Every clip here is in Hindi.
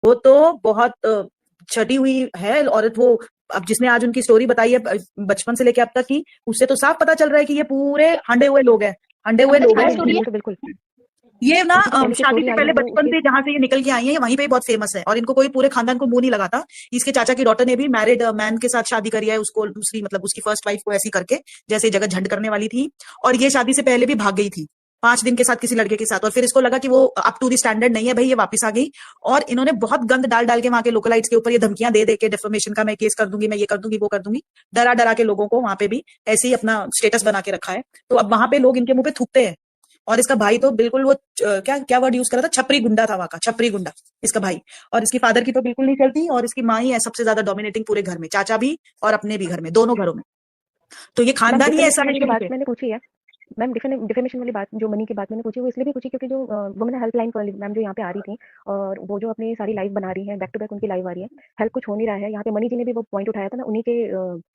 वो तो बहुत छटी हुई है औरत वो। अब जिसने आज उनकी स्टोरी बताई है बचपन से लेके अब तक की, उससे तो साफ पता चल रहा है कि ये पूरे हंडे हुए लोग हैं, हंडे हुए लोग हैं। ये तो बिल्कुल, ये ना इनकी तो पहले से शादी स्टोरी से आई पहले है वो बचपन उसके। से जहां से ये निकल के आई है, वहीं पे बहुत फेमस है और इनको कोई पूरे खानदान को मुंह नहीं लगाता। इसके चाचा की डॉटर ने भी मैरिड मैन के साथ शादी करी है, उसको दूसरी मतलब उसकी फर्स्ट वाइफ को ऐसी करके जैसे जगह झंड करने वाली थी। और ये शादी से पहले भी भाग गई थी 5 दिन के साथ किसी लड़के के साथ, और फिर इसको लगा कि वो अप टू दी स्टैंडर्ड नहीं है भाई, ये वापस आ गई। और इन्होंने बहुत गंद डाल डाल के वहां के लोकलाइट्स के ऊपर ये धमकियां दे दे के, डिफेमेशन का मैं केस कर दूंगी, मैं ये कर दूंगी वो कर दूंगी, डरा डरा के लोगों को वहां पे भी ऐसे ही अपना स्टेटस बना के रखा है। तो अब वहां पे लोग इनके मुंह पे थूकते हैं। और इसका भाई तो बिल्कुल वो क्या क्या वर्ड यूज करा था, छपरी गुंडा था वहां का, छपरी गुंडा इसका भाई। और इसकी फादर की तो बिल्कुल नहीं चलती, और इसकी माँ ही है सबसे ज्यादा डोमिनेटिंग पूरे घर में, चाचा भी और अपने भी घर में, दोनों घरों में। तो ये मैम खानदान ही ऐसा डिफेमेशन है वाली जो शुरू बात से। मैंने पूछी है, मैम डिफेमेशन वाली बात जो मनी की बात मैंने पूछी वो इसलिए भी पूछी क्योंकि जो वुमेन हेल्पलाइन वाली मैम जो यहाँ पे आ रही थी और वो जो अपनी सारी लाइव बना रही है, बैक टू बैक उनकी लाइव आ रही है, हेल्प कुछ हो नहीं रहा है यहाँ पे। मनी जी ने भी वो पॉइंट उठाया था, मैं उन्हीं के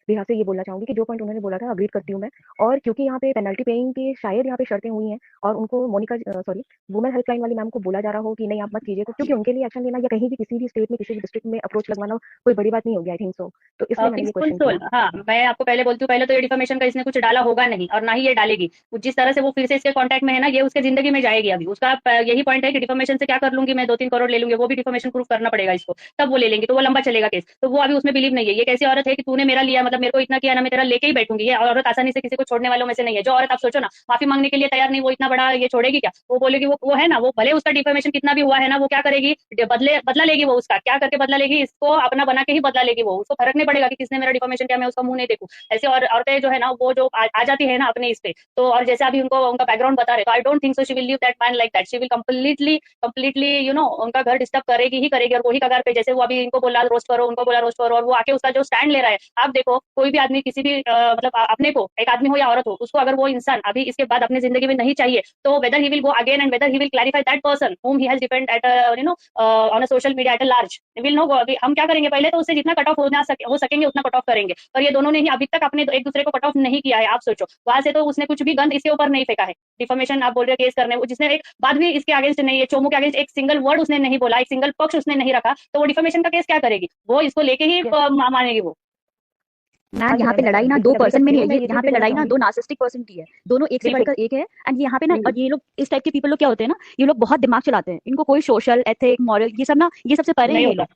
लिहाज से ये बोलना चाहूंगी कि जो पॉइंट उन्होंने बोला था अग्री करती हूँ मैं। और क्योंकि यहाँ पे पेनल्टी पेइंग की शायद यहाँ पे शर्तें हुई हैं और उनको मोनिका सॉरी वुमेन हेल्पलाइन वाली मैम को बोला जा रहा हो कि नहीं आप मत कीजिए, तो क्योंकि उनके लिए एक्शन लेना या कहीं भी किसी भी स्टेट में किसी भी डिस्ट्रिक्ट में अप्रोच लगवाना कोई बड़ी बात नहीं होगी, आई थिंक सो। तो इसलिए मैंने ये पीसफुल क्वेश्चन सोल, किया। हाँ मैं आपको पहले बोलती हूँ, पहले तो ये डिफेमेशन का इसने कुछ डाला होगा नहीं और ना ही ये डालेगी। जिस तरह से वो फिर से इसके कांटेक्ट में है ना, ये उसके जिंदगी में जाएगी। अभी उसका यही पॉइंट है कि डिफेमेशन से क्या कर लूंगी मैं, 2-3 करोड़ ले लूंगी, वो भी डिफेमेशन प्रूफ करना पड़ेगा इसको, तब वो ले लेंगे, तो वो लंबा चलेगा केस। तो वो अभी उसमें बिलीव नहीं है। ये कैसी औरत है कि तूने मेरा लिया मतलब मेरे को इतना किया ना, मैं तेरा लेके ही बैठूंगी। ये औरत आसानी से किसी को छोड़ने वालों में से नहीं है। जो औरत आप सोचो ना माफी मांगने के लिए तैयार नहीं, वो इतना बड़ा ये छोड़ेगी क्या? वो बोलेगी वो है ना, वो भले उसका डिफेमेशन कितना भी हुआ है ना, वो क्या करेगी, बदला लेगी। वो उसका क्या करके बदला लेगी, इसको अपना बना के ही बदला लेगी। वो उसको फर्क नहीं पड़ेगा कि किसने मेरा डिफेमेशन किया, मैं उसका मुंह नहीं देखूं। ऐसे और औरतें जो है ना वो जो आ जाती है ना अपने इस पे, तो और जैसे अभी उनको उनका बैकग्राउंड बता रहे, तो I don't think so she will leave that man like that. She will completely completely उनका घर डिस्टर्ब करेगी ही करेगी। और वही कगार पे जैसे वो अभी इनको बोला रोस्ट करो, उनको बोला रोस्ट करो, और वो आके उसका जो स्टैंड ले रहा है। आप देखो कोई भी आदमी किसी भी मतलब अपने को, एक आदमी हो या औरत हो, उसको अगर वो इंसान अभी इसके बाद अपनी जिंदगी में नहीं चाहिए, तो weather he will go again and weather he will clarify that person whom he has depend at on a social media at a large will know. हम क्या करेंगे, पहले तो उससे जितना कट ऑफ हो सकेंगे उतना कट ऑफ करेंगे। और ये दोनों ने ही अभी तक अपने एक दूसरे को कट ऑफ नहीं किया है। आप सोचो वहां से तो उसने कुछ भी गंद इसके ऊपर नहीं फेंका है। डिफॉर्मेशन आप बोल रहे हो केस करने, जिसने एक बात भी इसके अगेंस्ट नहीं है, चोमू के अगेंस्ट एक सिंगल वर्ड उसने नहीं बोला, एक सिंगल पक्ष उसने नहीं रखा, तो वो डिफॉर्मेशन का केस क्या करेगी? वो इसको लेके ही मानेगी वो। हाँ मैम जी यहाँ मैम, पे लड़ाई ना बिल्कुल दो अग्री पर्सन में करती नहीं हूँ। है, मैं ये ये चीज यहाँ भी पे कहना लड़ाई ना चाहूंगी। दो नार्सिस्टिक पर्सन की है। दोनों एक से बिल्कुल बढ़कर एक है। एंड यहाँ पे ना, और ये लोग इस टाइप के पीपल लोग क्या होते हैं ना, ये लोग बहुत दिमाग चलाते हैं, इनको कोई सोशल एथिक मॉरल ये सब ना, ये सबसे परे हैं नहीं ये होता। लोग।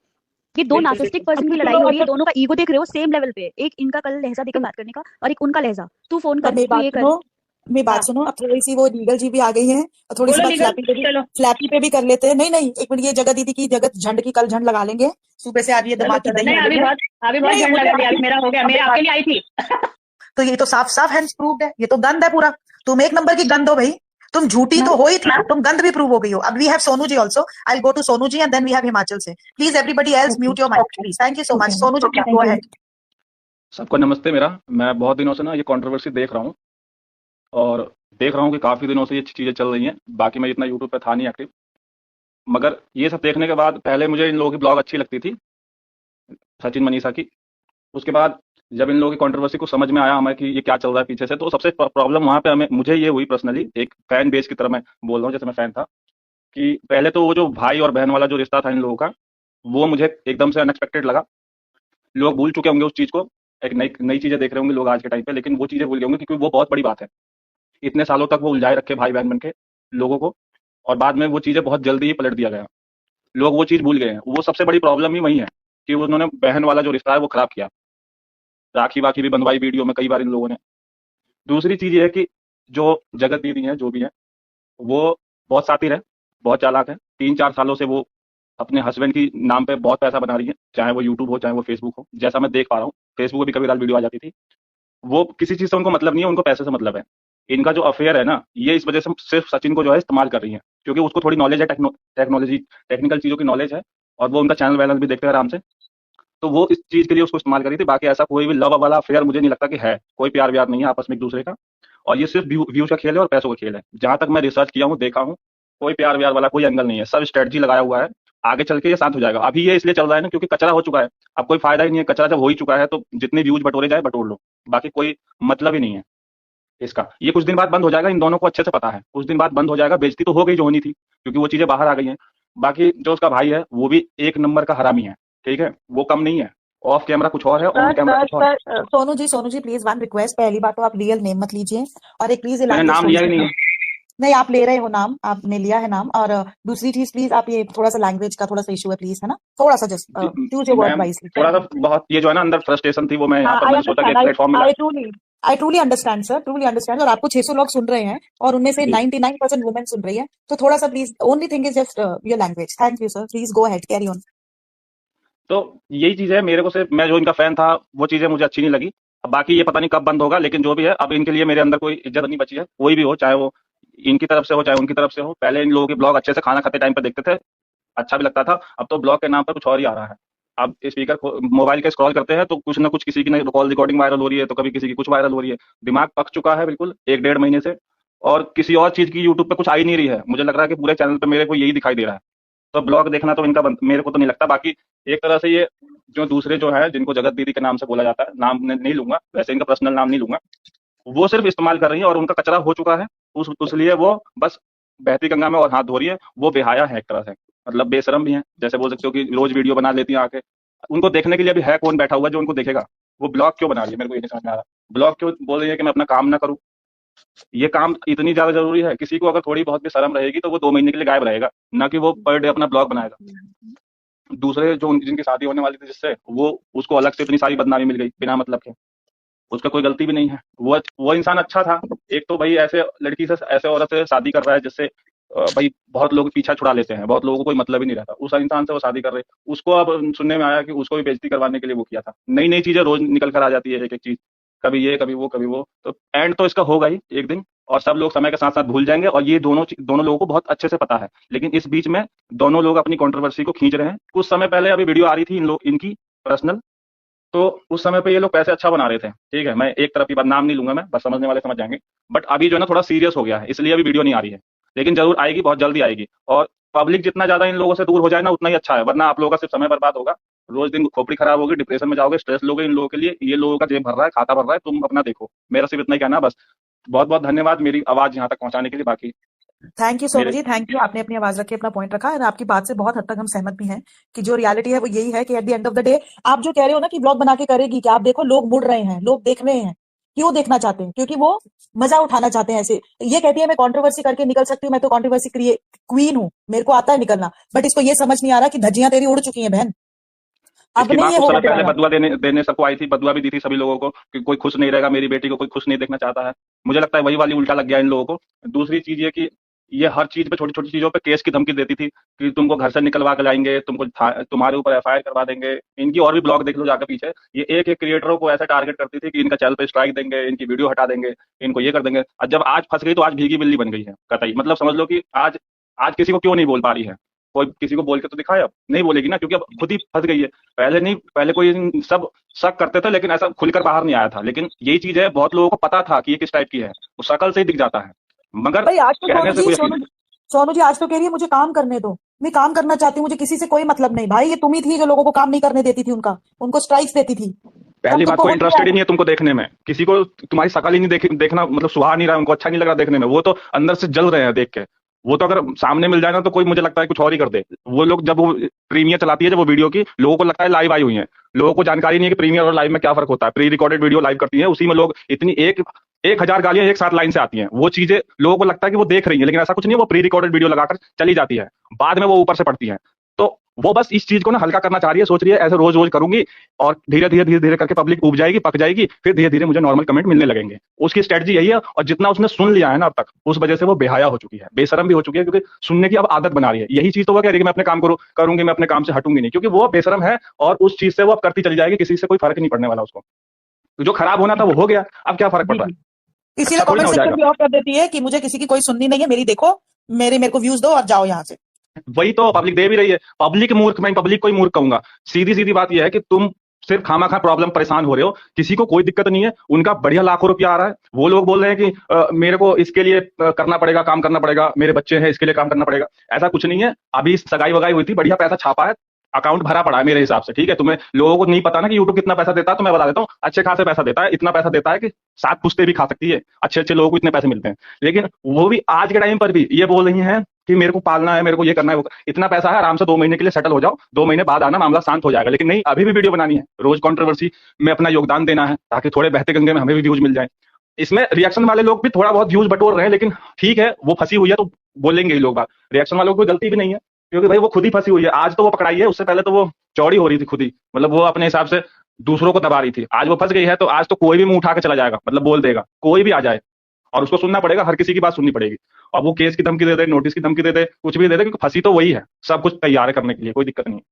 ये दो बिल्कुल नार्सिस्टिक बिल्कुल। अब पर्सन की कुछ लड़ाई लोग हो रही है, मतलब दोनों का ईगो देख रहे हो सेम लेवल पे। एक इनका कल लहजा देकर बात करने का और एक उनका लहजा, तू फोन अब कर, मेरी तू बात ये कर। सुनो, मेरी बात हाँ सुनो, अब थोड़ी सी वो लीगल जी भी आ गई है, और थोड़ी सी बोलो बात लीगल, चलो फ्लैपी पे भी कर लेते हैं। नहीं नहीं, एक मिनट, ये जगह दीदी की जगह झंड की कल झंड लगा लेंगे। सुबह से आज ये चलो दिमाग की चलो, दही नहीं हो अभी गई है। बहुत, अभी नहीं बहुत नहीं, झंड मुझे लगा दिया, अभी मेरा हो गया, अब मैं मेरी बात, आपके लिए आई थी। तो ये तो साफ साफ हैंड्स प्रूव्ड है, ये तो गंद है पूरा। तुम एक नंबर की गंद हो भाई, तुम झूठी तो मैम हो ही थी, तुम गंद भी प्रूव हो गई हो। अब we have Sonu ji also, I go to Sonu ji and then we have Himachal से। Please everybody else okay mute your mic please, thank you so much. Okay ma'am, Sonu ji thank go you. Ahead. सबको नमस्ते। मैं बहुत दिनों से ना ये कंट्रोवर्सी देख रहा हूँ और देख रहा हूँ कि काफ़ी दिनों से ये चीज़ें चल रही हैं। बाकी मैं इतना यूट्यूब पे था नहीं एक्टिव, मगर ये सब देखने के बाद पहले मुझे इन लोगों की ब्लॉग अच्छी लगती थी, सचिन मनीषा की। उसके बाद जब इन लोगों की कंट्रोवर्सी को समझ में आया हमें कि ये क्या चल रहा है पीछे से, तो सबसे प्रॉब्लम वहाँ पे हमें मुझे ये हुई पर्सनली, एक फैन बेस की तरह मैं बोल रहा हूँ, जैसे मैं फैन था, कि पहले तो वो जो भाई और बहन वाला जो रिश्ता था इन लोगों का, वो मुझे एकदम से अनएक्सपेक्टेड लगा। लोग भूल चुके होंगे उस चीज़ को, एक नई नई चीज़ें देख रहे होंगे लोग आज के टाइम पे, लेकिन वो चीज़ें भूल गए होंगे क्योंकि वो बहुत बड़ी बात है। इतने सालों तक वो उलझाए रखे भाई बहन बन के लोगों को, और बाद में वो चीज़ें बहुत जल्दी ही पलट दिया गया। लोग वो चीज़ भूल गए हैं। वो सबसे बड़ी प्रॉब्लम ही वही है कि उन्होंने बहन वाला जो रिश्ता है वो खराब किया। राखी वाखी भी बंधवाई वीडियो में कई बार इन लोगों ने। दूसरी चीज़ ये है कि जो जगत दीदी हैं जो भी हैं, वो बहुत शातिर है, बहुत चालाक है। 3-4 सालों से वो अपने हस्बैंड की नाम पे बहुत पैसा बना रही है, चाहे वो यूट्यूब हो चाहे वो फेसबुक हो। जैसा मैं देख पा रहा हूँ, फेसबुक पे भी कभी वीडियो आ जाती थी। वो किसी चीज़ से उनको मतलब नहीं है, उनको पैसे से मतलब है। इनका जो अफेयर है ना, ये इस वजह से सिर्फ सचिन को जो है इस्तेमाल कर रही है, क्योंकि उसको थोड़ी नॉलेज है, टेक्नोलॉजी टेक्निकल चीज़ों की नॉलेज है, और वो उनका चैनल वैनल भी देखते हैं आराम से। तो वो इस चीज़ के लिए उसको इस्तेमाल करी थी। बाकी ऐसा कोई भी लव वाला अफेयर मुझे नहीं लगता कि है। कोई प्यार व्यार नहीं है आपस में एक दूसरे का, और ये सिर्फ व्यूज का खेल है और पैसों का खेल है। जहां तक मैं रिसर्च किया हूँ, देखा हूँ, कोई प्यार व्यार वाला कोई एंगल नहीं है। सब स्ट्रेटजी लगाया हुआ है। आगे चल के ये शांत हो जाएगा। अभी ये इसलिए चल रहा है ना क्योंकि कचरा हो चुका है। अब कोई फायदा ही नहीं है, कचरा जब हो ही चुका है तो जितने व्यूज बटोरे जाए बटोर लो, बाकी कोई मतलब ही नहीं है इसका। ये कुछ दिन बाद बंद हो जाएगा, इन दोनों को अच्छे से पता है। कुछ दिन बाद बंद हो जाएगा। बेइज्जती तो हो गई जो होनी थी, क्योंकि वो चीजें बाहर आ गई हैं। बाकी जो उसका भाई है वो भी एक नंबर का हरामी है, ठीक है, वो कम नहीं है। ऑफ कैमरा कुछ और है, ऑन सर कैमरा सर कुछ और है। Sir Sonu ji please one request, पहली बात तो आप रियल नेम मत लीजिए, और एक प्लीज ये मैंने लैंग्वेज नाम थोड़ी लिया ही सी नहीं है। नहीं, आप ले रहे हो नाम, आपने लिया है नाम, और दूसरी चीज प्लीज आप ये थोड़ा सा लैंग्वेज का थोड़ा सा इशू है प्लीज, है ना, थोड़ा सा just choose your word ma'am wisely. थोड़ा सा बहुत ये जो है ना अंदर फ्रस्ट्रेशन थी, वो मैं यहाँ पर आई मैंने सोचा कि अंडरस्टैंड, एक प्लेटफॉर्म मिला। I truly understand sir, truly understand, और आपको 600 लोग सुन रहे हैं और उनमें से जी 99% वुमेन सुन रही है, तो थोड़ा सा please, only thing is just your language. Thank you sir, please go ahead, carry on. तो यही चीज है, मेरे को सिर्फ मैं जो इनका फैन था वो चीजें मुझे अच्छी नहीं लगी। अब बाकी ये पता नहीं कब बंद होगा, लेकिन जो भी है अब इनके लिए मेरे अंदर कोई इज्जत नहीं बची है, कोई भी हो, चाहे वो इनकी तरफ से हो चाहे उनकी तरफ से हो। पहले इन लोगों के ब्लॉग अच्छे से खाना खाते टाइम पे देखते थे, अच्छा भी लगता था। अब तो ब्लॉग के नाम पर कुछ और ही आ रहा है। अब स्पीकर मोबाइल के स्क्रॉल करते हैं तो कुछ ना कुछ किसी की कॉल रिकॉर्डिंग वायरल हो रही है, तो कभी किसी की कुछ वायरल हो रही है। दिमाग पक चुका है बिल्कुल 1 डेढ़ महीने से, और किसी और चीज की यूट्यूब पे कुछ आ ही नहीं रही है। मुझे लग रहा है कि पूरे चैनल पे मेरे को यही दिखाई दे रहा है। तो ब्लॉग देखना तो इनका मेरे को तो नहीं लगता। बाकी एक तरह से ये जो दूसरे जो है जिनको जगत दीदी के नाम से बोला जाता है, नाम नहीं लूंगा वैसे, इनका पर्सनल नाम नहीं लूंगा, वो सिर्फ इस्तेमाल कर रही है और उनका कचरा हो चुका है। उस लिए वो बस बहती गंगा में और हाथ धो रही है। वो बेहाया है एक तरह से, मतलब बेशरम भी है, जैसे बोल सकते हो कि रोज वीडियो बना लेती है आके। उनको देखने के लिए अभी है कौन बैठा हुआ है जो उनको देखेगा? वो ब्लॉग क्यों बना रही है, मेरे को ये नहीं समझ में आ रहा। ब्लॉग क्यों बोल रही है कि मैं अपना काम ना करूं? ये काम इतनी ज्यादा जरूरी है? किसी को अगर थोड़ी बहुत भी शर्म रहेगी तो वो 2 महीने के लिए गायब रहेगा, ना कि वो पर डे अपना ब्लॉग बनाएगा। दूसरे जो जिनकी शादी होने वाली थी जिससे, वो उसको अलग से इतनी सारी बदनामी मिल गई बिना मतलब के। उसका कोई गलती भी नहीं है, वो इंसान अच्छा था। एक तो भाई ऐसे लड़की से, ऐसे औरत से शादी कर रहा है जिससे भाई बहुत लोग पीछा छुड़ा लेते हैं, बहुत लोगों को कोई मतलब ही नहीं रहता। उस इंसान से वो शादी कर रहे, उसको अब सुनने में आया कि उसको भी बेइज्जती करवाने के लिए वो किया था। नई नई चीजें रोज निकल कर आ जाती है, एक एक चीज, कभी ये कभी वो कभी वो। तो एंड तो इसका होगा ही एक दिन, और सब लोग समय के साथ साथ भूल जाएंगे। और ये दोनों लोगों को बहुत अच्छे से पता है, लेकिन इस बीच में दोनों लोग अपनी कंट्रोवर्सी को खींच रहे हैं। कुछ समय पहले अभी वीडियो आ रही थी इनकी पर्सनल, तो उस समय पे ये लोग पैसे अच्छा बना रहे थे, ठीक है, मैं एक तरफ की बात, नाम नहीं लूंगा मैं, बस समझने वाले समझ जाएंगे। बट अभी जो है ना थोड़ा सीरियस हो गया है, इसलिए अभी वीडियो नहीं आ रही है, लेकिन जरूर आएगी, बहुत जल्दी आएगी। और पब्लिक जितना ज्यादा इन लोगों से दूर हो जाए ना उतना ही अच्छा है, वरना आप लोगों का सिर्फ समय बर्बाद होगा। रोज दिन खोपड़ी खराब होगी, डिप्रेशन में जाओगे, स्ट्रेस लोगे इन लोगों के लिए। ये लोगों का जेब भर रहा है, खाता भर रहा है, तुम अपना देखो। मेरा सिर्फ इतना ही कहना है बस। बहुत बहुत धन्यवाद मेरी आवाज यहाँ तक पहुंचाने के लिए। बाकी थैंक यू सोनू मेरे जी, थैंक यू, आपने अपनी आवाज रखी, अपना पॉइंट रखा, और आपकी बात से बहुत हद तक हम सहमत भी हैं कि जो रियलिटी है वो यही है कि at the end of the day, आप जो कह रहे हो ना कि ब्लॉग बना के करेगी, कि आप देखो लोग मुड़ रहे हैं, लोग देख रहे हैं, क्यों देखना चाहते हैं? क्योंकि वो मजा उठाना चाहते हैं। ऐसे ये कहती है मैं कंट्रोवर्सी करके निकल सकती हूँ, मैं तो कंट्रोवर्सी क्वीन हूँ, मेरे को आता है निकलना, बट इसको ये समझ नहीं आ रहा कि धज्जियां तेरी उड़ चुकी हैं बहन, अब इसकी माँ नहीं ये कुछ होगा समय पहले दोबारा। बदुआ देने देने सबको आई थी, बदुआ भी दी थी सभी लोगों को कि कोई खुश नहीं रहेगा, मेरी बेटी को कोई खुश नहीं देखना चाहता है। मुझे लगता है वही वाली उल्टा लग गया इन लोगों को। दूसरी चीज ये कि ये हर चीज पे, छोटी छोटी चीजों पे केस की धमकी देती थी कि तुमको घर से निकलवा के लाएंगे, तुमको तुम्हारे ऊपर एफआईआर करवा देंगे। इनकी और भी ब्लॉग देख लो जाकर पीछे, ये एक एक क्रिएटरों को ऐसा टारगेट करती थी कि इनका चैनल पे स्ट्राइक देंगे, इनकी वीडियो हटा देंगे, इनको ये कर देंगे। और जब आज फंस गई तो आज भीगी बिल्ली बन गई है कतई। मतलब समझ लो कि आज आज किसी को क्यों नहीं बोल पा रही है। कोई किसी को बोल के तो दिखाए, अब नहीं बोलेगी ना, क्योंकि अब खुद ही फंस गई है। पहले नहीं, पहले कोई इन सब शक करते थे लेकिन ऐसा खुलकर बाहर नहीं आया था। लेकिन यही चीज है, बहुत लोगों को पता था कि ये किस टाइप की है, वो शक्ल से ही दिख जाता है, मगर भाई आज तो कहने से कोई सोनू जी आज तो कह रही है मुझे काम करने दो, मैं काम करना चाहती हूँ, मुझे किसी से कोई मतलब नहीं। भाई ये तुम ही थी जो लोगों को काम नहीं करने देती थी, उनको स्ट्राइक्स देती थी, तब पहली बात, तुमको कोई होश नहीं इंटरेस्टेड ही आया। नहीं है तुमको देखने में, किसी को तुम्हारी शक्ल ही नहीं देखना मतलब सुहा नहीं रहा है, उनको अच्छा नहीं लग रहा देखने में, वो तो अंदर से जल रहे हैं देख के। वो तो अगर सामने मिल जाए ना तो कोई मुझे लगता है कुछ और ही कर दे। वो लोग जब वो प्रीमियर चलाती है जब वो वीडियो की, लोगों को लगता है लाइव आई हुई है। लोगों को जानकारी नहीं है कि प्रीमियर और लाइव में क्या फर्क होता है। प्री रिकॉर्डेड वीडियो लाइव करती है, उसी में लोग इतनी 1,000 गालियां एक साथ लाइन से आती हैं। वो चीजें लोगों को लगता है कि वो देख रही है, लेकिन ऐसा कुछ नहीं है। वो प्री रिकॉर्डेड वीडियो लगाकर चली जाती है, बाद में वो ऊपर से पड़ती है। तो वो बस इस चीज को ना हल्का करना चाह रही है, सोच रही है ऐसे रोज रोज करूंगी और धीरे धीरे करके पब्लिक उब जाएगी, पक जाएगी, फिर धीरे धीरे मुझे नॉर्मल कमेंट मिलने लगेंगे। उसकी स्ट्रेटजी यही है, और जितना उसने सुन लिया है ना अब तक, उस वजह से वो बेहया हो चुकी है, बेशरम भी हो चुकी है, क्योंकि सुनने की अब आदत बना रही है। यही चीज तो वो कह रही है कि मैं अपने काम करूंगी, मैं अपने काम से हटूंगी नहीं, क्योंकि वो बेशरम है और उस चीज से वो अब करती चली जाएगी, किसी से कोई फर्क नहीं पड़ने वाला उसको। जो खराब होना था वो हो गया, अब क्या फर्क पड़ जी रहा जी, है? इसीलिए अच्छा थोड़ी ना कमेंट हो सेक्शन जाएगा। भी ऑफ कर देती है कि मुझे किसी की कोई सुननी नहीं है, मेरी देखो, मेरे को व्यूज दो और जाओ यहाँ से। वही तो पब्लिक दे भी रही है। पब्लिक मूर्ख, मैं पब्लिक को ही मूर्ख कहूंगा। सीधी सीधी बात यह है कि तुम सिर्फ खामा प्रॉब्लम परेशान हो रहे हो, किसी को कोई दिक्कत नहीं है, उनका बढ़िया लाखों रुपया आ रहा है। वो लोग बोल रहे हैं कि मेरे को इसके लिए करना पड़ेगा, काम करना पड़ेगा, मेरे बच्चे हैं इसके लिए काम करना पड़ेगा। ऐसा कुछ नहीं है। अभी सगाई वगाई हुई थी, बढ़िया पैसा छापा है, अकाउंट भरा पड़ा है मेरे हिसाब से, ठीक है। तुम्हें लोगों को नहीं पता ना कि यूट्यूब कितना पैसा देता है, तो मैं बता देता हूँ, अच्छे खासे पैसा देता है। इतना पैसा देता है कि 7 पुश्ते भी खा सकती है, अच्छे अच्छे लोगों को इतने पैसे मिलते हैं। लेकिन वो भी आज के टाइम पर भी ये बोल रही हैं कि मेरे को पालना है, मेरे को ये करना है, वो इतना पैसा है, आराम से 2 महीने के लिए सेटल हो जाओ, 2 महीने बाद आना, मामला शांत हो जाएगा। लेकिन नहीं, अभी भी वीडियो बनानी है, रोज कंट्रोवर्सी में अपना योगदान देना है, ताकि थोड़े बहते गंगे में हमें भी व्यूज मिल जाए। इसमें रिएक्शन वाले लोग भी थोड़ा बहुत व्यूज बटोर रहे हैं, लेकिन ठीक है, वो फंसी हुई है तो बोलेंगे ही लोग बात। रिएक्शन वालों को कोई गलती भी नहीं है, क्योंकि भाई वो खुद ही फंसी हुई है। आज तो वो पकड़ाई है, उससे पहले तो वो चौड़ी हो रही थी खुद ही, मतलब वो अपने हिसाब से दूसरों को दबा रही थी। आज वो फंस गई है, तो आज तो कोई भी मुंह उठा के चला जाएगा, मतलब बोल देगा, कोई भी आ जाए, और उसको सुनना पड़ेगा, हर किसी की बात सुननी पड़ेगी। और वो केस की धमकी दे दे, नोटिस की धमकी दे दे, कुछ भी दे दे, क्योंकि फंसी तो वही है, सब कुछ तैयार है करने के लिए, कोई दिक्कत नहीं है।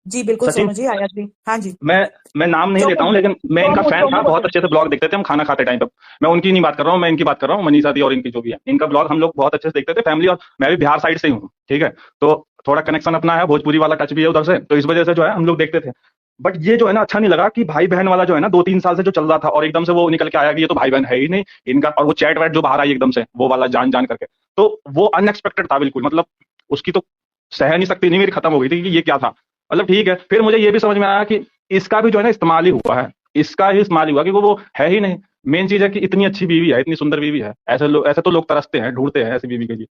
जी बिल्कुल सचिन, सोनू जी, आयात भी, हाँ जी। मैं नाम नहीं लेता सोनू हूँ, लेकिन मैं इनका सोनू फैन था, सोनू बहुत बोलो। अच्छे से ब्लॉग देखते थे हम खाना खाते टाइम पे। मैं उनकी नहीं बात कर रहा हूँ, मैं इनकी बात कर रहा हूँ, मनीषा दी और इनकी जो भी है, इनका ब्लॉग हम लोग बहुत अच्छे से देखते थे फैमिली, और मैं भी बिहार साइड से ही हूँ, ठीक है, तो थोड़ा कनेक्शन अपना है, भोजपुरी वाला टच भी है उधर से, तो इस वजह से जो है हम लोग देखते थे। बट ये जो है ना, अच्छा नहीं लगा कि भाई बहन वाला जो है ना 2-3 साल से जो चल रहा था, और एकदम से वो निकल के आया कि ये तो भाई बहन है ही नहीं इनका, और वो चैट वैट जो बाहर आई एकदम से, वो वाला जान जान करके, तो वो अनएक्सपेक्टेड था बिल्कुल। मतलब उसकी तो सह नहीं सकती, नहीं मेरी खत्म हो गई थी कि ये क्या था। मतलब ठीक है, फिर मुझे ये भी समझ में आया कि इसका भी जो है ना इस्तेमाल ही हुआ है, इसका ही इस्तेमाल हुआ, कि वो है ही नहीं। मेन चीज है कि इतनी अच्छी बीवी है, इतनी सुंदर बीवी है, ऐसे तो लोग तरसते हैं, ढूंढते हैं ऐसी बीवी के लिए,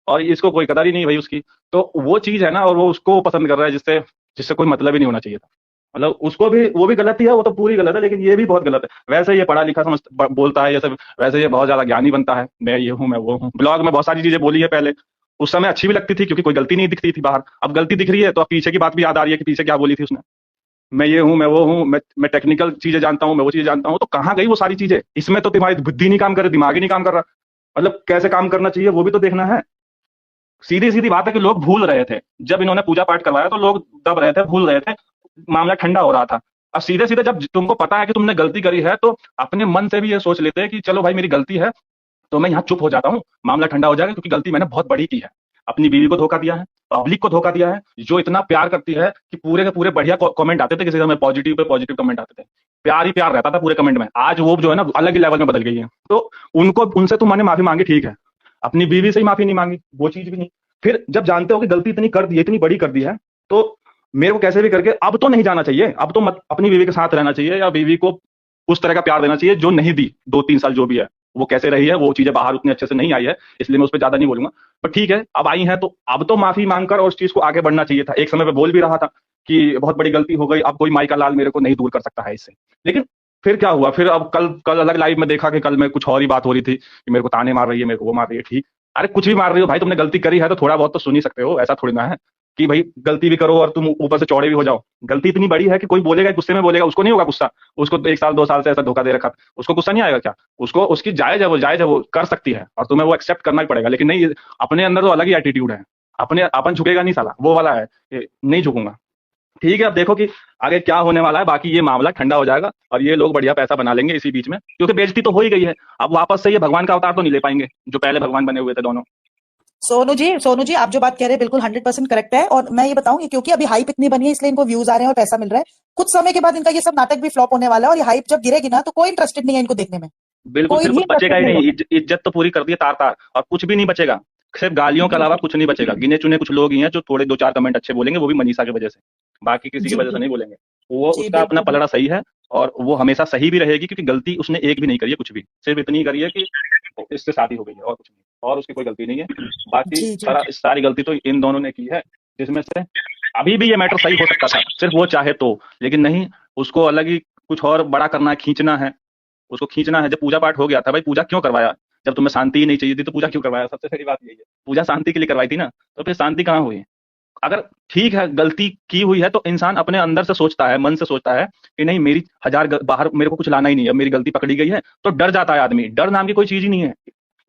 और इसको कोई कदर ही नहीं भाई उसकी। तो वो चीज है ना, और वो उसको पसंद कर रहा है, जिससे जिससे कोई मतलब ही नहीं होना चाहिए था। मतलब उसको भी, वो भी गलत ही है, वो तो पूरी गलत है, लेकिन ये भी बहुत गलत है। वैसे ये पढ़ा लिखा समझ बोलता है ये सब, वैसे ये बहुत ज्यादा ज्ञानी बनता है, मैं ये हूँ, मैं वो हूँ। ब्लॉग में बहुत सारी चीजें बोली है पहले, उस समय अच्छी भी लगती थी, क्योंकि कोई गलती नहीं दिखती थी बाहर। अब गलती दिख रही है, तो अब पीछे की बात भी याद आ रही है कि पीछे क्या बोली थी उसने। मैं ये हूँ, मैं वो हूँ, मैं टेक्निकल चीजें जानता हूँ, मैं वो चीजें जानता हूँ, तो कहाँ गई वो सारी चीजें? इसमें तो तुम्हारी बुद्धि नहीं काम कर रही, दिमाग ही नहीं काम कर रहा। मतलब कैसे काम करना चाहिए वो भी तो देखना है। सीधी सीधी बात है कि लोग भूल रहे थे, जब इन्होंने पूजा पाठ करवाया तो लोग दब रहे थे, भूल रहे थे, मामला ठंडा हो रहा था। अब सीधे सीधे जब तुमको पता है कि तुमने गलती करी है, तो अपने मन से भी ये सोच लेते हैं कि चलो भाई मेरी गलती है, तो मैं यहाँ चुप हो जाता हूँ, मामला ठंडा हो जाएगा, क्योंकि गलती मैंने बहुत बड़ी की है। अपनी बीवी को धोखा दिया है, पब्लिक को धोखा दिया है, जो इतना प्यार करती है कि पूरे के पूरे बढ़िया कमेंट आते थे, किसी समय पॉजिटिव पे पॉजिटिव कमेंट आते थे, प्यार ही प्यार रहता था पूरे कमेंट में। आज वो जो है ना अलग ही लेवल में बदल गई है। तो उनको, उनसे तुम मैंने माफी मांगी, ठीक है, अपनी बीवी से ही माफी नहीं मांगी, वो चीज भी नहीं। फिर जब जानते हो कि गलती इतनी कर दी है, इतनी बड़ी कर दी है, तो मेरे को कैसे भी करके अब तो नहीं जाना चाहिए, अब तो मत अपनी बीवी के साथ रहना चाहिए, या बीवी को उस तरह का प्यार देना चाहिए जो नहीं दी 2-3 साल जो भी है। वो कैसे रही है, वो चीजें बाहर उतने अच्छे से नहीं आई है, इसलिए मैं उस पर ज्यादा नहीं बोलूंगा। पर ठीक है, अब आई है तो अब तो माफी मांगकर और उस चीज को आगे बढ़ना चाहिए था। एक समय पे बोल भी रहा था कि बहुत बड़ी गलती हो गई, अब कोई माई का लाल मेरे को नहीं दूर कर सकता है इससे। लेकिन फिर क्या हुआ, फिर अब कल कल अलग लाइव में देखा कि कल में कुछ और ही बात हो रही थी कि मेरे को ताने मार रही है, मेरे को वो मार रही है। ठीक, अरे कुछ भी मार रही हो भाई, तुमने गलती करी है तो थोड़ा बहुत तो सुन ही सकते हो, ऐसा थोड़ी ना है कि भाई गलती भी करो और तुम ऊपर से चौड़े भी हो जाओ। गलती इतनी बड़ी है कि कोई बोलेगा, गुस्से में बोलेगा, उसको नहीं होगा गुस्सा? उसको तो 1 साल 2 साल से ऐसा धोखा दे रखा, उसको गुस्सा नहीं आएगा क्या? उसको, उसकी जायज है, वो जायज है, वो कर सकती है, और तुम्हें वो एक्सेप्ट करना ही पड़ेगा। लेकिन नहीं, अपने अंदर तो अलग ही एटीट्यूड है, अपने अपन झुकेगा नहीं साला, वो वाला है कि नहीं झुकूंगा। ठीक है, अब देखो कि आगे क्या होने वाला है। बाकी ये मामला ठंडा हो जाएगा और ये लोग बढ़िया पैसा बना लेंगे इसी बीच में, क्योंकि बेइज्जती तो हो ही गई है। अब वापस से ये भगवान का अवतार तो नहीं ले पाएंगे, जो पहले भगवान बने हुए थे दोनों। सोनू जी आप जो बात कह रहे हैं बिल्कुल 100% करेक्ट है। और मैं ये बताऊं, क्योंकि अभी हाइप इतनी बनी है इसलिए इनको व्यूज आ रहे हैं और पैसा मिल रहा है। कुछ समय के बाद इनका ये सब नाटक भी फ्लॉप होने वाला है, और ये हाइप जब गिरेगी ना तो कोई इंटरेस्टेड नहीं है इनको देखने में, बिल्कुल, कोई फिर भी कुछ बचेगा इंटरेस्टेड ही नहीं नहीं, होगा। इज्जत तो पूरी कर दी है तार तार, और कुछ भी नहीं बचेगा, सिर्फ गालियों के जी अलावा जी कुछ नहीं बचेगा। गिने चुने कुछ लोग ही हैं जो थोड़े 2-4 कमेंट अच्छे बोलेंगे, वो भी मनीषा की वजह से, बाकी किसी की जी वजह से जी नहीं बोलेंगे। वो जी उसका अपना बिल्कुल पलड़ा सही है, और वो हमेशा सही भी रहेगी, क्योंकि गलती उसने एक भी नहीं करी है, कुछ भी, सिर्फ इतनी करी है कि इससे शादी हो गई है, और कुछ नहीं, और उसकी कोई गलती नहीं है। बाकी जी जी सारी गलती तो इन दोनों ने की है, जिसमें से अभी भी ये मैटर सही हो सकता था, सिर्फ वो चाहे तो। लेकिन नहीं, उसको अलग ही कुछ और बड़ा करना है, खींचना है, उसको खींचना है। जब पूजा पाठ हो गया था, भाई पूजा क्यों करवाया? जब तुम्हें शांति ही नहीं चाहिए थी तो पूजा क्यों करवाया? सबसे पहली बात यही है, पूजा शांति के लिए करवाई थी ना, तो फिर शांति कहाँ हुई? अगर ठीक है गलती की हुई है, तो इंसान अपने अंदर से सोचता है, मन से सोचता है कि नहीं, मेरी बाहर मेरे को कुछ लाना ही नहीं है, अब मेरी गलती पकड़ी गई है, तो डर जाता है आदमी। डर नाम की कोई चीज ही नहीं है।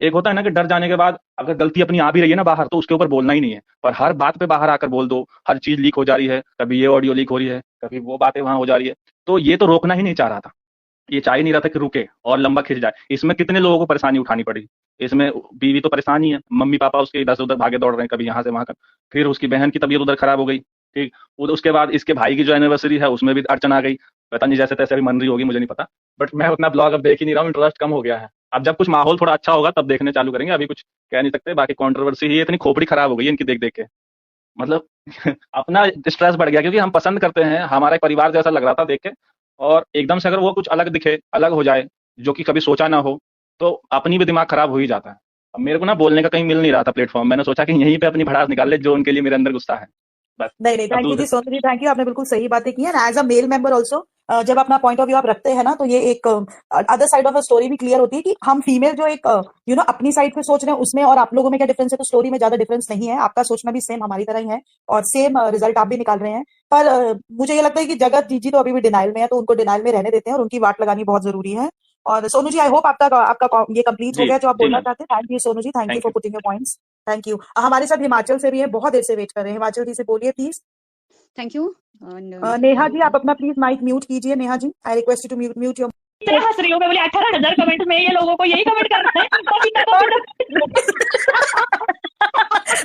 एक होता है ना कि डर जाने के बाद अगर गलती अपनी आ भी रही है ना बाहर, तो उसके ऊपर बोलना ही नहीं है, पर हर बात पे बाहर आकर बोल दो। हर चीज लीक हो जा रही है, कभी ये ऑडियो लीक हो रही है, कभी वो बातें वहां हो जा रही है, तो ये तो रोकना ही नहीं चाह रहा था। ये चाह ही नहीं रहा था कि रुके और लंबा खिंच जाए। इसमें कितने लोगों को परेशानी उठानी पड़ी। इसमें बीवी तो परेशान ही है, मम्मी पापा उसके इधर से उधर भागे दौड़ रहे हैं, कभी यहाँ से वहां का। फिर उसकी बहन की तबीयत उधर खराब हो गई, ठीक। उसके बाद इसके भाई की जो एनिवर्सरी है उसमें भी अड़चन आ गई। पता नहीं जैसे तैसे अभी मन रही होगी, मुझे नहीं पता, बट मैं उतना ब्लॉग अब देख ही नहीं रहा हूँ, इंटरेस्ट कम हो गया है। अब जब कुछ माहौल थोड़ा अच्छा होगा तब देखने चालू करेंगे, अभी कुछ कह नहीं सकते। बाकी कंट्रोवर्सी ही इतनी खोपड़ी खराब हो गई है इनकी देख देख के, मतलब अपना स्ट्रेस बढ़ गया, क्योंकि हम पसंद करते हैं, हमारा परिवार जैसा लग रहा था देख के, और एकदम से अगर वो कुछ अलग दिखे, अलग हो जाए, जो कि कभी सोचा ना हो, तो अपनी भी दिमाग खराब हो ही जाता है। अब मेरे को ना बोलने का कहीं मिल नहीं रहा था प्लेटफॉर्म, मैंने सोचा कि यहीं पे अपनी भड़ास निकाल ले जो उनके लिए मेरे अंदर गुस्सा है बस। नहीं नहीं, अब थैंक यू जी दूसरे सोनू जी, थैंक यू, आपने बिल्कुल सही बातें की हैं। As a male member also जब अपना पॉइंट ऑफ व्यू आप रखते हैं ना, तो ये एक other side of a story भी क्लियर होती है कि हम फीमेल जो एक अपनी साइड पे सोच रहे हैं उसमें और आप लोगों में क्या डिफरेंस है। तो स्टोरी में ज्यादा डिफरेंस नहीं है, आपका सोचना भी सेम हमारी तरह ही है और सेम रिजल्ट आप भी निकाल रहे हैं। पर मुझे ये लगता है कि जगत जीजी तो अभी भी डिनाइल में है, तो उनको डिनाइल में रहने देते हैं और उनकी वाट लगानी बहुत जरूरी है। और सोनू जी, आई होप आपका आपका ये कंप्लीट हो जी गया जो आप जी बोलना मैम, चाहते हैं। Thank you Sonu ji, thank you thank for you. Putting your points. Thank you. हमारे साथ हिमाचल से भी है, बहुत देर से वेट कर रहे हैं। हिमाचल जी से बोलिए please. Thank you and Neha ji, आप अपना प्लीज माइक म्यूट कीजिए। Neha ji, I request you to mute your. इतना हंस रही हूँ मैं, बोली 18,000 कमेंट में ये लोगों को यही कमेंट करना है, बबीता को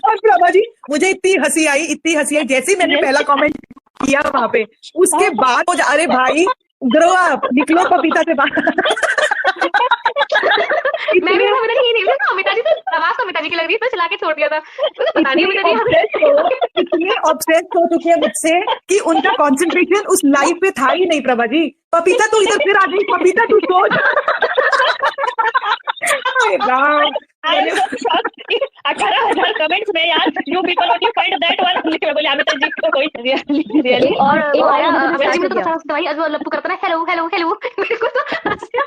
और प्रभा जी, मुझे इतनी हंसी आई जैसे ही मैंने पहला कमेंट किया वहां पे, उसके बाद वो अरे भाई ग्रो अप, निकलो पपीता से बाहर। मैं भी अमिता जी यही देखी, अमिता जी तो आवाज तो अमिता जी की लग रही है, तो चला के छोड़ दिया था। मुझे पता नहीं इतने ऑब्सेस हो चुके हैं मुझसे कि उनका कंसंट्रेशन उस लाइफ पे था ही नहीं। प्रभा जी, पपीता तू इधर फिर आ गई, पपीता तू सोच। हाय राम। 18,000 कमेंट्स में यार, you people only find that one only. मैं बोली अमिता जी को कोई रियली और एक आया और उन्होंने अमिता जी start में कर तो दिया। दवाई आज वो लप्पू करता है, हेलो हेलो हेलो। मेरे को तो अच्छा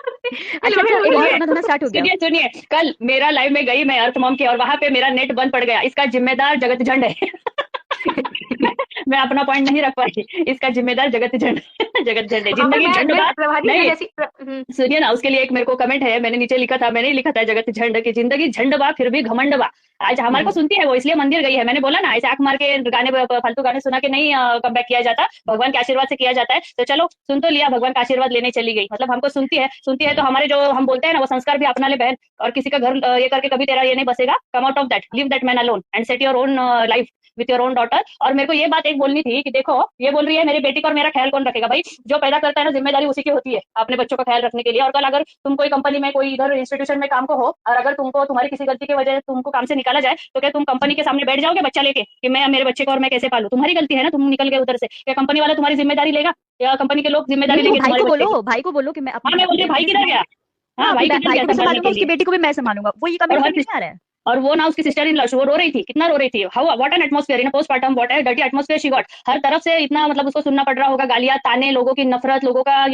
एक और रोना धोना स्टार्ट हो गया। सुनिए सुनिए, कल मेरा लाइव में गई मैं अर्थ मॉम की और वहां पे मेरा नेट बंद पड़ गया। इसका जिम्मेदार जगत झंड है। मैं अपना पॉइंट नहीं रख पाई, इसका जिम्मेदार जगत झंड जगत झंड है। जिंदगी झंडबाज नहीं, सुनिए ना, उसके लिए एक मेरे को कमेंट है, मैंने नीचे लिखा था, मैंने ही लिखा था जगत झंड की जिंदगी झंडबा फिर भी घमंडबा। आज हमारे को सुनती है वो, इसलिए मंदिर गई है। मैंने बोला ना, ऐसे आंख मार के गाने फालतू गाने सुना के नहीं कम बैक किया जाता, भगवान के आशीर्वाद से किया जाता है। तो चलो सुन तो लिया, भगवान का आशीर्वाद लेने चली गई। मतलब हमको सुनती है तो हमारे जो हम बोलते हैं ना वो संस्कार भी अपना ले बहन। और किसी का घर ये करके कभी तेरा ये नहीं बसेगा। Come out of that, leave that man alone and set your own life with your own daughter. और मेरे को ये बात एक बोलनी थी कि देखो, ये बोल रही है मेरी बेटी का और मेरा ख्याल कौन रखेगा। भाई जो पैदा करता है ना, जिम्मेदारी उसी की होती है अपने बच्चों का ख्याल रखने के लिए। और कल अगर तुम कोई कंपनी में कोई इधर इंस्टीट्यूशन में काम को हो और अगर तुमको तुम्हारी किसी गलती की वजह से तुमको काम से निकाला जाए, तो क्या तुम कंपनी के सामने बैठ जाओगे बच्चा लेके कि मैं मेरे बच्चे को और मैं कैसे पालू? तुम्हारी गलती है ना, तुम निकल गए उधर से। क्या कंपनी वाला तुम्हारी जिम्मेदारी लेगा या कंपनी के लोग जिम्मेदारी नहीं, तो लेंगे भाई तुम्हारे को बच्चे की? बोलो, भाई को बोलो कि मैं अपनी हाँ, मैं बोल रही हूँ, भाई किधर गया? हाँ, हाँ, भाई अपने किधर भाई गया को भी संभालने संभालूंगा, के उसकी लिए? बेटी को भी मैं संभालूंगा। वो ये और कमेंट हर समझ नहीं आ रहा है। और वो ना उसकी सिस्टर इन लॉ, वो रो रही थी, कितना रो रही थी। How what an atmosphere in postmortem, what a dirty atmosphere she got. हर तरफ से इतना मतलब उसको सुनना पड़ रहा होगा, गालियां, ताने, लोगों की नफरत, लोगों का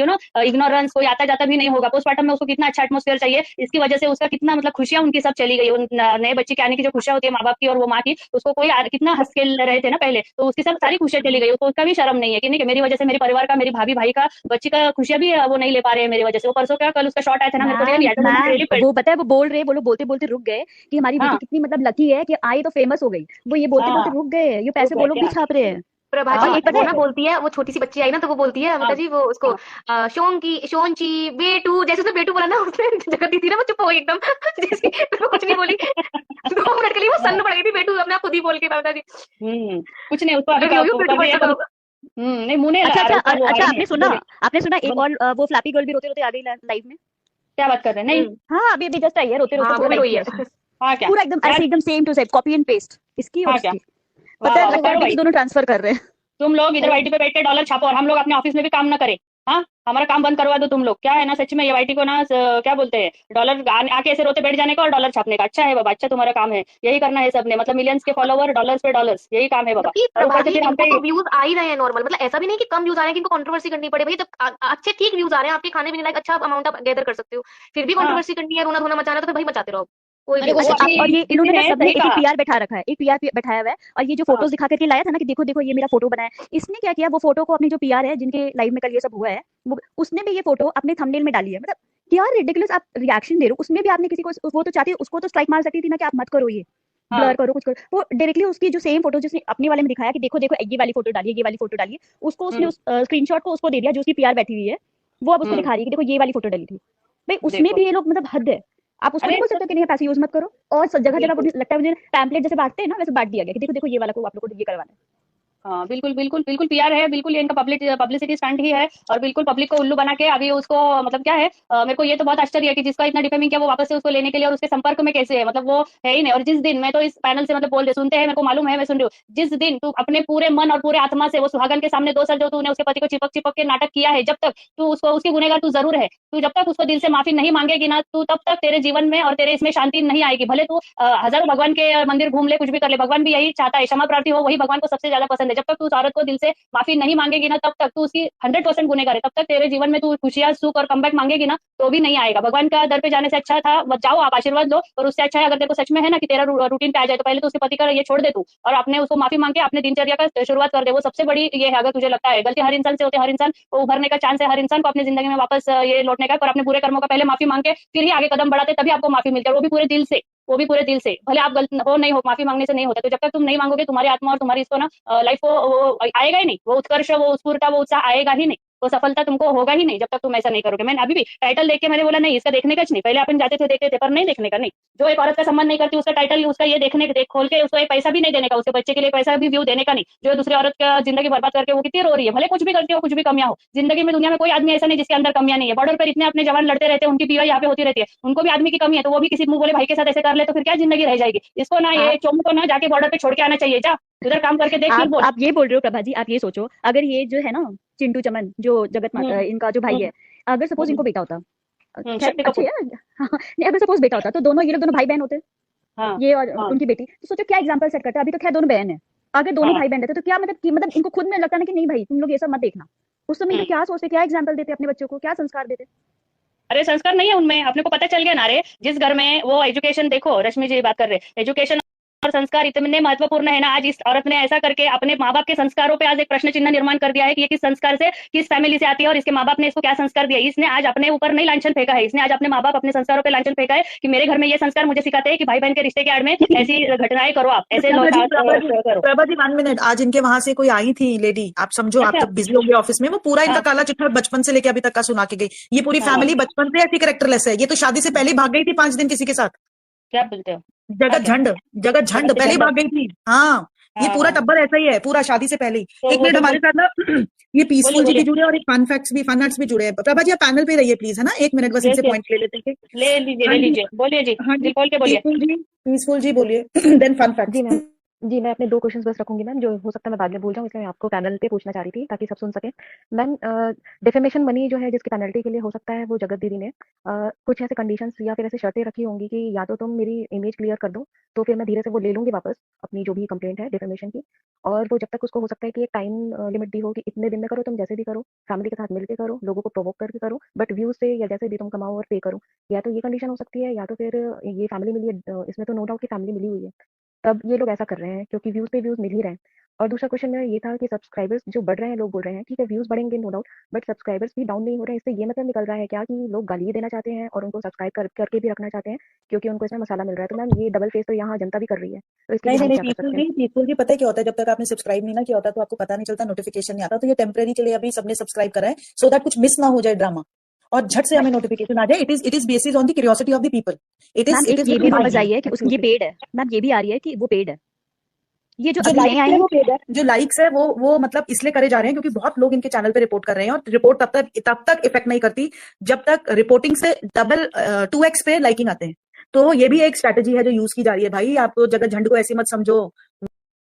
इग्नोरेंस, कोई आता जाता भी नहीं होगा पोस्टमार्टम में। उसको कितना अच्छा एटमॉस्फेयर चाहिए, इसकी वजह से उसका कितना मतलब खुशियां उनकी सब चली गई। उन नए बच्चे के आने की जो खुशियां होती है माँ बाप की और वो माँ की, उसको कोई कितना हंस खेल रहे थे ना पहले, तो उसकी सब सारी खुशियां चली गई। तो उसका भी शर्म नहीं है कि नहीं कि मेरी वजह से, मेरे परिवार का, मेरी भाभी भाई का, बच्ची का खुशियां भी वो नहीं ले पा रहे हैं मेरी वजह से। वो परसों क्या कल उसका शॉट आया था ना, मेरे को रियली मैम वो पता है, वो बोल रहे, वो लोग बोलते बोलते रुक गए कि हमारी बेटी हाँ कितनी मतलब लकी है कि आई तो फेमस हो गई। वो ये बोलते बोलते हाँ, रुक गए, ये पैसे रुक वो गए लोग भी क्या? छाप रहे हैं। प्रभा हाँ, जी एक पता वो है, ना बोलती है, वो छोटी सी बच्ची आई ना, तो वो बोलती है अमिता हाँ जी वो उसको हाँ शोंची बेटू, जैसे उसने बेटू बोला ना, उसने जगत दी थी ना, वो चुप हो गई एकदम। जैसे वो कुछ नहीं बोली। 2 मिनट के लिए वो सन्न पड़ गई थी, बेटू अपने आप खुद ही बोल के अमिता जी। कुछ नहीं, उसको अभी लगी हुई बेटू कर रही है बच्चा पर होगा। नहीं, मुंह नहीं अच्छा लगा रहा अच्छा उसका, वो आई आपने नहीं सुना, बोली। एक बोल, और वो फ्लैपी गर्ल भी रोते रोते आ गई लाइव में। क्या बात कर रहे हैं? नहीं, हाँ, अभी अभी जस्ट आई है, रोते रोते हाँ पूरा वो भी लाइव रोई किया है। उसने। हाँ क्या पूरा एकदम ऐसे, यार, एकदम same to same copy and paste, इसकी और हाँ क्या, उसकी। वाह पता है वाह, वो लगता है करो डिग्स भाई। दोनों ट्रांसफर कर रहे हैं। तुम लोग इधर वाईटी पे बैठ के डॉलर छापो और हम लोग अपने ऑफिस में भी काम ना करें। हाँ, हमारा काम बंद करवा दो तुम लोग। क्या है ना, सच में ये वाईटी को ना क्या बोलते हैं, डॉलर आके ऐसे रोते बैठ जाने का और डॉलर छापने का। अच्छा है बाबा, अच्छा तुम्हारा काम है, यही करना है सबने। मतलब मिलियंस के फॉलोवर, डॉलर्स पे डॉलर्स, यही काम है बाबा। जबकि और प्रभा ऊपर से जी फिर हम इनको पे तो व्यूज आ ही रहे हैं नॉर्मल, मतलब ऐसा भी नहीं कि कम व्यूज आ रहे हैं कि इनको कंट्रोवर्सी करनी पड़े। भाई जब अच्छे ठीक व्यूज आ रहे हैं, आपके खाने पीने लायक अच्छा अमाउंट आप गैदर कर सकते हो, फिर भी हाँ, कंट्रोवर्सी करनी है, रोना धोना मचाना, तो फिर भाई मचाते रहो, कोई भी अरे हो। वो अच्छा अभी और ये किसी इन्होंने ना ने सबने सही एक एक कहा। पीआर बैठा रखा है, एक पीआर बैठाया हुआ है। और ये जो हाँ फोटोज दिखा करके लाया था ना कि देखो देखो ये मेरा फोटो बना है, इसने क्या किया, वो फोटो को अपनी जो पीआर है जिनके लाइव में कल ये सब हुआ है, उसने भी ये फोटो अपने थंबनेल में डाली है। मतलब क्या रिडिकुलस आप रिएक्शन दे रहे हो। उसमें भी आपने किसी को, वो तो चाहती है, उसको तो स्ट्राइक मार सकती थी ना कि आप मत करो, ये हाँ ब्लर करो, कुछ करो। वो डायरेक्टली उसकी जो सेम फोटो जिसने अपने वाले में दिखाया कि देखो देखो ये वाली फोटो डालिए, ये वाली फोटो डालिए, उसको उसने हम्म उस स्क्रीनशॉट को उसको दे दिया जो उसकी पीआर बैठी हुई है। वो अब उसको हम्म दिखा रही है कि देखो ये वाली फोटो डाली थी। भाई उसमें देखो, भी ये लोग मतलब हद है। आप उसको अरे नहीं बोल सकते कि नहीं पैसे यूज मत करो। और जगह जगह बिल्कुल, लगता है मुझे पैम्पलेट जैसे बांटते हैं ना, वैसे बांट दिया गया कि देखो देखो ये वाला को आप लोग को ये करवाना है। हाँ बिल्कुल बिल्कुल बिल्कुल पीआर है, बिल्कुल ये इनका पब्लिसिटी स्टंट ही है और बिल्कुल पब्लिक को उल्लू बना के अभी उसको मतलब क्या है मेरे को ये तो बहुत आश्चर्य है कि जिसका इतना डिफेमिंग किया वो वापस से उसको लेने के लिए और उसके संपर्क में कैसे है, मतलब वो है ही नहीं। और जिस दिन मैं तो इस पैनल से मतलब बोल रहे सुनते हैं, मेरे को मालूम है, मैं सुन रही हूँ, जिस दिन तू अपने पूरे मन और पूरे आत्मा से वो सुहागन के सामने 2 साल जो तूने उसके पति को चिपक चिपक के नाटक किया है, जब तक तू उसको उसकी गुनहगार तू जरूर है, तू जब तक उसको दिल से माफी नहीं मांगेगी ना, तू तब तक तेरे जीवन में और तेरे इसमें शांति नहीं आएगी। भले तू हजारों भगवान के मंदिर घूम ले, कुछ भी कर ले, भगवान भी यही चाहता है, क्षमा प्रार्थी हो वही भगवान को सबसे ज्यादा पसंद है। जब तक तू उस औरत को दिल से माफी नहीं मांगेगी ना, तब तक तू उसकी 100% गुनहगार है। तब तक तेरे जीवन में तू खुशियां सुख और कमबैक मांगेगी ना, तो भी नहीं आएगा। भगवान का दर पे जाने से अच्छा था जाओ आप आशीर्वाद लो, और उससे अच्छा है अगर तेरे को सच में है ना कि तेरा रूटीन पे आ जाए, तो पहले तो उसके पति का ये छोड़ दे तू और अपने उसको माफी मांग के अपने दिनचर्या का शुरुआत कर दे। वो सबसे बड़ी ये है, अगर तुझे लगता है गलती हर इंसान से होती है, हर इंसान को उभरने का चांस है, हर इंसान को अपनी जिंदगी में वापस ये लौटने का, पर अपने बुरे कर्मों का पहले माफी मांग के फिर ही आगे कदम बढ़ाते, तभी आपको माफी मिलती है, वो भी पूरे दिल से, वो भी पूरे दिल से। भले आप गलत हो नहीं हो, माफी मांगने से नहीं होता। तो जब तक तुम नहीं मांगोगे, तुम्हारी आत्मा और तुम्हारी इसको ना लाइफ को वो आएगा ही नहीं, वो उत्कर्ष, वो स्फूर्ता, वो उत्साह आएगा ही नहीं, वो सफलता तुमको होगा ही नहीं जब तक तुम ऐसा नहीं करोगे। मैंने अभी भी टाइटल देख के मैंने बोला नहीं इसका देखने का नहीं, पहले अपन जाते थे देखते थे, पर नहीं देखने का नहीं। जो एक औरत का सम्मान नहीं करती उसका टाइटल उसका ये देखने देख खोल के उसको एक पैसा भी नहीं देने का, उसके बच्चे के लिए पैसा भी व्यू देने का नहीं। जो दूसरी औरत का जिंदगी बर्बाद करके वो कितनी रो रही है, भले कुछ भी करती हो, कुछ भी कमियां हो जिंदगी में, दुनिया में कोई आदमी ऐसा नहीं जिसके अंदर कमियां नहीं है। बॉर्डर पर इतने अपने जवान लड़ते रहते हैं, उनकी पीवा यहाँ पे होती रहती है, उनको भी आदमी की कमी है, तो वो भी किसी मुंह बोले भाई के साथ ऐसे कर ले तो फिर क्या जिंदगी रह जाएगी। इसको ना ये चोमू को ना जाके बॉर्डर पे छोड़ के आना चाहिए, जा उधर काम करके देख फिर बोल। आप ये बोल रहे हो प्रभा जी, आप ये सोचो, अगर ये जो है ना चिंटू चमन जो जगत माता इनका जो भाई है, अगर सपोज इनको बेटा होता, खैर शक्ति अच्छे कपूर। है नहीं, अगर सपोज बेटा होता तो दोनों ये लोग दोनों भाई बहन होते, हाँ ये और हाँ उनकी बेटी, तो सोचो क्या एग्जाम्पल सेट करता है। अभी तो खैर दोनों बहन है, अगर दोनों हाँ भाई बहन रहते तो क्या मतलब इनको खुद में लगता ना कि नहीं भाई तुम लोग ये सब मत देखना, उस समय तो क्या सोचते, क्या एग्जाम्पल देते अपने बच्चों को, क्या संस्कार देते। अरे संस्कार नहीं है उनमें, अपने को पता चल गया ना। अरे जिस घर में वो एजुकेशन, देखो रश्मि जी बात कर रहे, एजुकेशन और संस्कार इतने महत्वपूर्ण है ना, आज इस औरत ने ऐसा करके अपने माँ बाप के संस्कारों पे आज एक प्रश्न चिन्ह निर्माण कर दिया है कि ये किस संस्कार से, किस फैमिली से आती है और इसके माँ बाप ने इसको क्या संस्कार दिया। इसने आज अपने ऊपर नहीं लांछन फेंका है, इसने आज अपने माँ बाप अपने संस्कारों पे लांछन फेंका है कि मेरे घर में ये संस्कार मुझे सिखाते हैं कि भाई बहन के रिश्ते के आड़ में ऐसी घटनाएं करो, आप ऐसे करो। प्रभा जी 1 मिनट, आज इनके वहां से कोई आई थी लेडी, आप समझो, आप अच्छा जब बिजी होंगे ऑफिस में, वो पूरा इनका हाँ काला चिट्ठा बचपन से लेके अभी तक का सुना के गई। ये पूरी हाँ फैमिली बचपन से ऐसी कैरेक्टरलेस है, ये तो शादी से पहले ही भाग गई थी 5 दिन किसी के साथ। क्या बोलते हो। जगत अच्छा झंड, जगत झंड जगत पहले ही झंडा। भाग गई थी। हाँ, ये हाँ पूरा हाँ टब्बर ऐसा ही है, पूरा शादी से पहले ही। तो एक वो मिनट तो हमारे साथ ना ये बोलिए पीसफुल जी भी बोलिए। जुड़े हैं और एक फन फैक्ट्स भी, फन आर्ट्स भी जुड़े हैं। प्रभा जी आप पैनल पे रहिए प्लीज, है ना, 1 मिनट बस यस इनसे यस, पॉइंट ले लेते हैं। ले लीजिए हाँ ले जी, लीजिए, बोलिए जी हाँ जी, दिल खोल के बोलिए। पीसफुल जी बोलिए देन फन जी फैक्ट्स। मैम, जी मैं अपने 2 क्वेश्चंस बस रखूंगी मैम, जो हो सकता है मैं बाद में भूल जाऊँ, इसलिए मैं आपको पैनल पे पूछना चाह रही थी ताकि सब सुन सकें। मैम डिफेमेशन मनी जो है जिसकी पेनल्टी के लिए हो सकता है वो जगत दीदी ने कुछ ऐसे कंडीशंस या फिर ऐसे शर्तें रखी होंगी कि या तो तुम मेरी इमेज क्लियर कर दो, तो फिर मैं धीरे से वो ले लूंगी वापस अपनी जो भी कंप्लेंट है डिफेमेशन की, और वो जब तक उसको हो सकता है कि एक टाइम लिमिट दी हो कि इतने दिन में करो, तुम जैसे भी करो, फैमिली के साथ मिलकर करो, लोगों को प्रोवोक करके करो, बट व्यूज से या जैसे भी तुम कमाओ और पे करो। या तो ये कंडीशन हो सकती है, या तो फिर ये फैमिली मिली है, इसमें तो नो डाउट की फैमिली मिली हुई है, तब ये लोग ऐसा कर रहे हैं क्योंकि व्यूज पे व्यूज मिल ही रहे हैं। और दूसरा क्वेश्चन मेरा ये था कि सब्सक्राइबर्स जो बढ़ रहे हैं, लोग बोल रहे हैं ठीक है व्यूज बढ़ेंगे नो डाउट, बट सब्सक्राइबर्स भी डाउन नहीं हो रहे हैं, इससे ये मतलब निकल रहा है क्या कि लोग गाली ही देना चाहते हैं और उनको सब्सक्राइब करके भी रखना चाहते हैं क्योंकि उनको इसमें मसाला मिल रहा है। तो मैम ये डबल फेस तो यहाँ जनता भी कर रही है, तो इसके नहीं लिए नहीं हम नहीं, क्या कर पीसफुल सकते हैं। जी, पीसफुल जी पता है क्या होता है, जब तक आपने सब्सक्राइब नहीं ना किया होता तो आपको पता नहीं चलता, नोटिफिकेशन नहीं आता, तो ये टेम्पररी के लिए अभी सबने सब्सक्राइब करा है सो दैट कुछ मिस ना हो जाए ड्रामा, और झट से हमें नोटिफिकेशन आ जाए। It is basis on the curiosity of the people. Ma'am it एक इज ये भी न्यूज आई है कि ये पेड है, मैम ये भी आ रही है कि वो पेड है, ये जो जो अभी नए लाइक्स आए है हैं। वो पेड है, जो लाइक्स है वो मतलब इसलिए करे जा रहे हैं क्योंकि बहुत लोग इनके चैनल पे रिपोर्ट कर रहे हैं, और रिपोर्ट तब तक इफेक्ट नहीं करती जब तक रिपोर्टिंग से डबल 2x पे लाइकिंग आते हैं। तो ये भी एक स्ट्रेटेजी है जो यूज की जा रही है। भाई आप जगत झंड को ऐसे मत समझो,